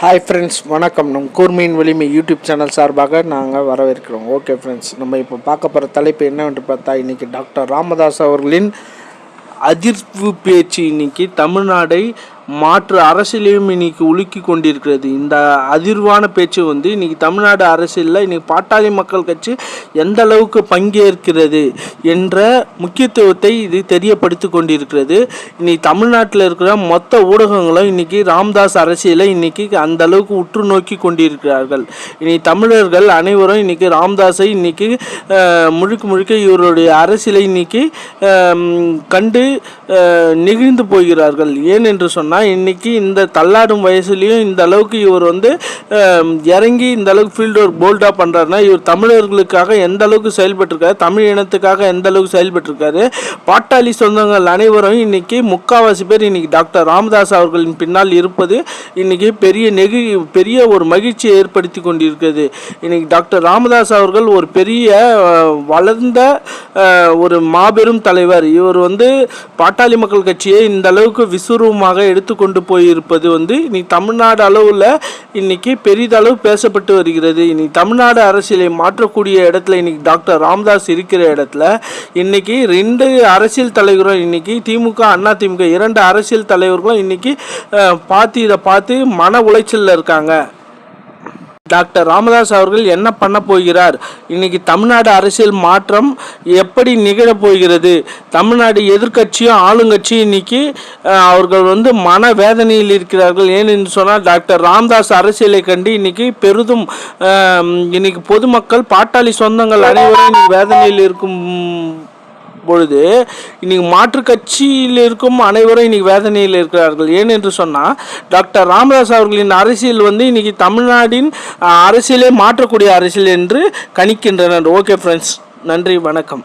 Hi friends, வணக்கம். நம் கூர்மையின் வலிமை யூடியூப் சேனல் சார்பாக நாங்கள் வரவேற்கிறோம். ஓகே ஃப்ரெண்ட்ஸ், நம்ம இப்போ பார்க்க போகிற தலைப்பு என்னவென்று பார்த்தா, இன்றைக்கி டாக்டர் ராமதாஸ் அவர்களின் அதிர்வு பேச்சு இன்னைக்கு தமிழ்நாடை மாற்று அரசியலையும் இன்னைக்கு உலுக்கி கொண்டிருக்கிறது. இந்த அதிர்வான பேச்சு இன்னைக்கு தமிழ்நாடு அரசியலில் இன்னைக்கு பாட்டாளி மக்கள் கட்சி எந்த அளவுக்கு பங்கேற்கிறது என்ற முக்கியத்துவத்தை இது தெரியப்படுத்தி கொண்டிருக்கிறது. இன்னைக்கு தமிழ்நாட்டில் இருக்கிற மொத்த ஊடகங்களும் இன்னைக்கு ராமதாஸ் அரசியலை இன்னைக்கு அந்த அளவுக்கு உற்று நோக்கி கொண்டிருக்கிறார்கள். இன்னைக்கு தமிழர்கள் அனைவரும் இன்னைக்கு ராமதாஸை இன்னைக்கு முழுக்க இவருடைய அரசியலை இன்னைக்கு கண்டு நெகிழ்ந்து போகிறார்கள். ஏன் என்று சொன்னால், இன்னைக்கு இந்த தள்ளாடும் வயசுலையும் இந்த அளவுக்கு இவர் இறங்கி இந்த அளவுக்கு ஃபீல்டு ஒர்க் போல்டாக பண்ணுறாருன்னா, இவர் தமிழர்களுக்காக எந்த அளவுக்கு செயல்பட்டிருக்காரு, தமிழ் இனத்துக்காக எந்த அளவுக்கு செயல்பட்டிருக்காரு. பாட்டாளி சொந்தங்கள் அனைவரும் இன்னைக்கு முக்கால்வாசி பேர் இன்னைக்கு டாக்டர் ராமதாஸ் அவர்களின் பின்னால் இருப்பது இன்னைக்கு பெரிய ஒரு மகிழ்ச்சியை ஏற்படுத்தி கொண்டிருக்கிறது. இன்னைக்கு டாக்டர் ராமதாஸ் அவர்கள் ஒரு பெரிய வளர்ந்த ஒரு மாபெரும் தலைவர். இவர் பாட்டாளி மக்கள் கட்சியை இந்த அளவுக்கு விசுரூபமாக எடுத்துக்கொண்டு போயிருப்பது இன்னைக்கு தமிழ்நாடு அளவில் இன்னைக்கு பெரிதளவு பேசப்பட்டு வருகிறது. இன்னைக்கு தமிழ்நாடு அரசியலை மாற்றக்கூடிய இடத்துல இன்னைக்கு டாக்டர் ராமதாஸ் இருக்கிற இடத்துல இன்னைக்கு 2 அரசியல் தலைவரும் இன்னைக்கு திமுக அண்ணா திமுக 2 அரசியல் தலைவர்களும் இன்னைக்கு இதை பார்த்து மன உளைச்சலில் இருக்காங்க. டாக்டர் ராமதாஸ் அவர்கள் என்ன பண்ண போகிறார், இன்னைக்கு தமிழ்நாடு அரசியல் மாற்றம் எப்படி நிகழப் போகிறது, தமிழ்நாடு எதிர்கட்சியும் ஆளுங்கட்சியும் இன்னைக்கு அவர்கள் மன வேதனையில் இருக்கிறார்கள். ஏன்னு சொன்னால், டாக்டர் ராமதாஸ் அரசியலை கண்டு இன்னைக்கு பெரிதும் இன்னைக்கு பொதுமக்கள் பாட்டாளி சொந்தங்கள் அனைவரும் இன்னைக்கு வேதனையில் இருக்கும் பொழுது இன்னைக்கு மாற்று கட்சியில் இருக்கும் அனைவரும் இன்னைக்கு வேதனையில் இருக்கிறார்கள். ஏன் என்று சொன்னால், டாக்டர் ராமதாஸ் அவர்களின் அரசியல் இன்னைக்கு தமிழ்நாட்டின் அரசியலை மாற்றக்கூடிய அரசியல் என்று கணிக்கின்றனர். ஓகே ஃப்ரெண்ட்ஸ், நன்றி, வணக்கம்.